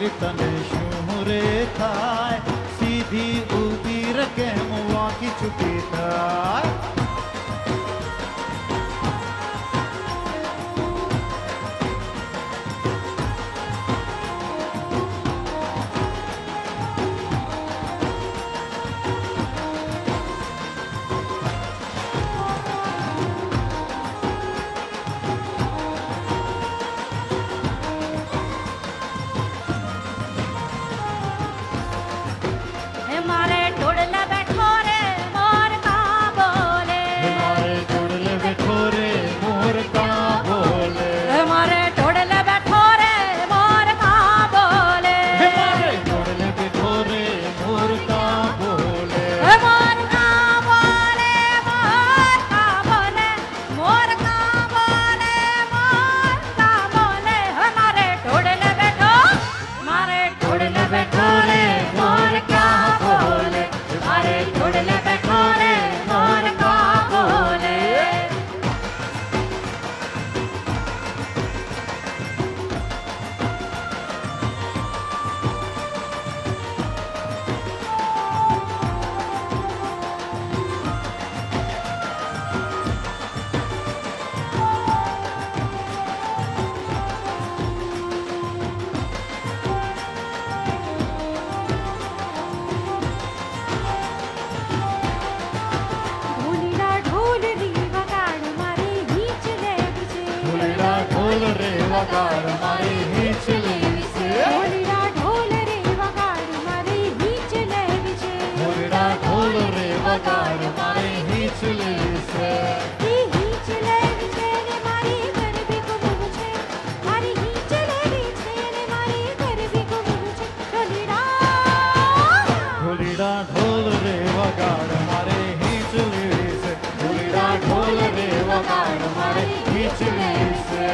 વીર તને શું રે થાય, સીધી ઊભી રે કેમ વાંકી ચૂકી થાય. વગાડ મારી હીચ લેવી છે, ઢોલડા ઢોલ રે વગાડ મારી હીચ લેવી છે, ઢોલડા ઢોલ રે વગાડ મારી હીચ લેવી છે. ઈ હીચ લેવી છે ને મારી ગરબી ગુમવું છે, મારી હીચ લેવી છે ને મારી ગરબી ગુમવું છે. ઢોલડા ઢોલ રે વગાડ મારે હીચ લેવી છે, ઢોલડા ઢોલ રે વગાડ મારે હીચ લેવી છે.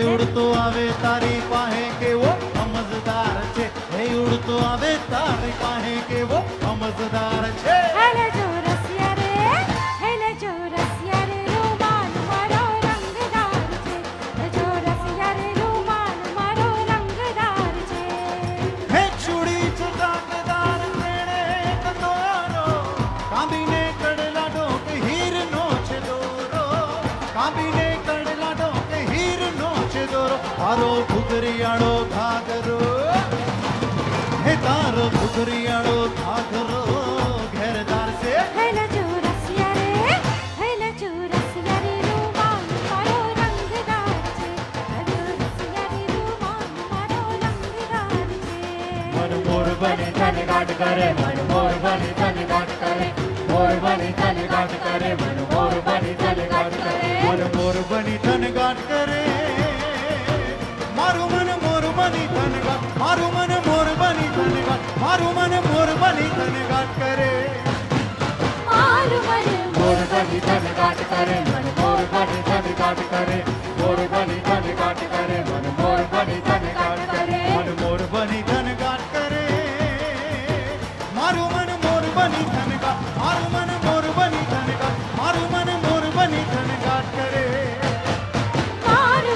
ઉડતો આવે તારી પાસે કેવો સમજદાર છે, હે ઉડતો આવે તારી પાસે કેવો સમજદાર છે. હેલે જો રસિયા રે, હેલે જો રસિયા રે રૂમાલ મારો રંગદાર છે, હે જો રસિયા રે રૂમાલ મારો રંગદાર છે. હે ચૂડી ચટાકદાર તેણે કતોરો, કાંબીને કડલા ડોક હીરનો છે દોરો, કાંબીને કડલા ડોક હીરનો છે દોરો. તારો ઘૂઘરિયાળો ઘાઘરો, હે તારો ઘૂઘરિયાળો ઘાઘરો ઘેરદાર છે. હેલે જો રસિયા રે, હેલે જો રસિયા રે રૂમાલ મારો રંગદાર છે, હે જો રસિયા રે રૂમાલ મારો રંગદાર છે. મન મોર બની તને ગાંઠ કરે, મન મોર બની તને ગાંઠ કરે, મોર બની તને ગાંઠ કરે, મન મોર બની તને ગાંઠ કરે, મન મોર બની તને ગાંઠ કરે. મારું મન મોર બની તને ગાંઠ, મારું મન મોર બની તને ગાંઠ, મારું મન મોર બની તને ગાંઠ કરે. મારું મન મોર બની તને ગાંઠ કરે, મન મોર બની તને ગાંઠ કરે, મોર બની તને ગાંઠ કરે, મન મોર બની તને ગાંઠ કરે, મન મોર બની તને ગાંઠ કરે. મારું મન મોર બની તને ગાંઠ, મારું મન મોર બની તને ગાંઠ, મારું મન મોર બની તને ગાંઠ કરે. મારું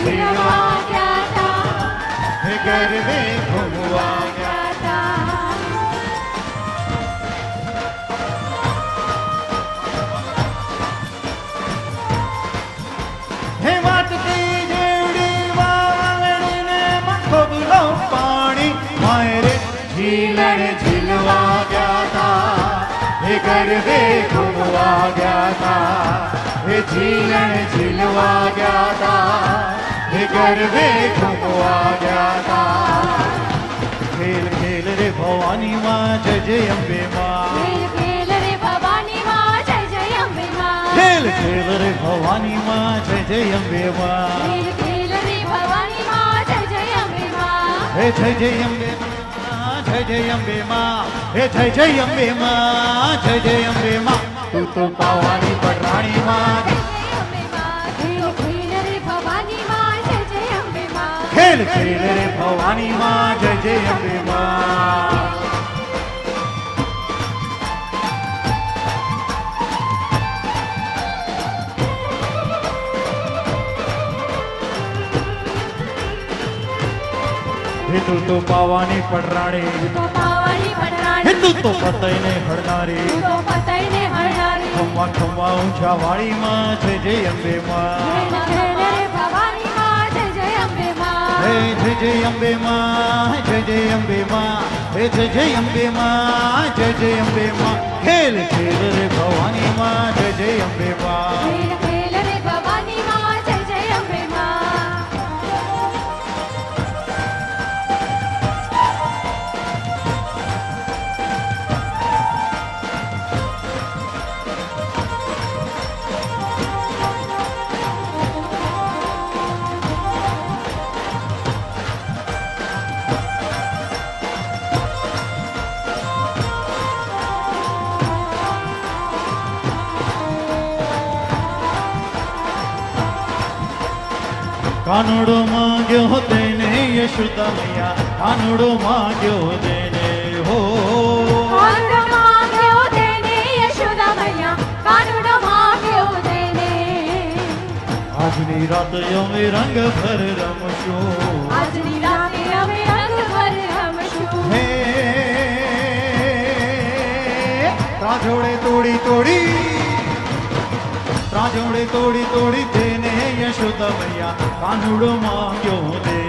झिलवा गया था हे गरबे घूमवा गया था हे वाटती जेवढी वावडीने खोबलो पाणी मायरे झीलण झिलवा गया था हे गरबे घूमवा गया था हे झीलण झिलवा गया था हे गरबे घूमवा गया था खेल खेल रे भवानी माँ जय जय अम्बे माँ खेल खेल रे भवानी माँ जय जय अम्बे माँ खेल खेल रे भवानी माँ जय जय अम्बे माँ खेल खेल रे भवानी माँ जय जय अम्बे माँ हे जय जय अम्बे माँ जय जय अम्बे माँ हे जय जय अम्बे माँ जय जय अम्बे माँ तू तो पावानी पटराणी माँ खेल खेल रे भवानी माँ जय जय अम्बे माँ खेल खेल रे भवानी माँ जय जय अम्बे माँ हे तू तो पावानी पटराणी तो पावानी पटराणी हे तू तो पतईने हरणारी तो पतईने हरणारी खम्मा खम्मा ऊंचा वाणी माँ जय जय अम्बे माँ खेल रे भवानी माँ जय जय अम्बे माँ हे जय जय अम्बे माँ जय जय अम्बे माँ हे जय जय अम्बे माँ जय जय अम्बे माँ खेल खेल रे भवानी माँ जय जय अम्बे माँ खेल खेल रे भवानी माँ जय जय अम्बे माँ કાનુડો માંગ્યો તેને યશોદા મૈયા કાનુડો માંગ્યો તેને હો કાનુડો માંગ્યો તેને યશોદા મૈયા કાનુડો માંગ્યો તેને આજની રાત અમે રંગ ભર રમશું આજની રાતે અમે રંગભર રમશું હે ત્રાજોડે તોડી તોડી ત્રાજોડે તોડી તોડી તેને યશોદા મૈયા કાનુડો માંગ્યો તેને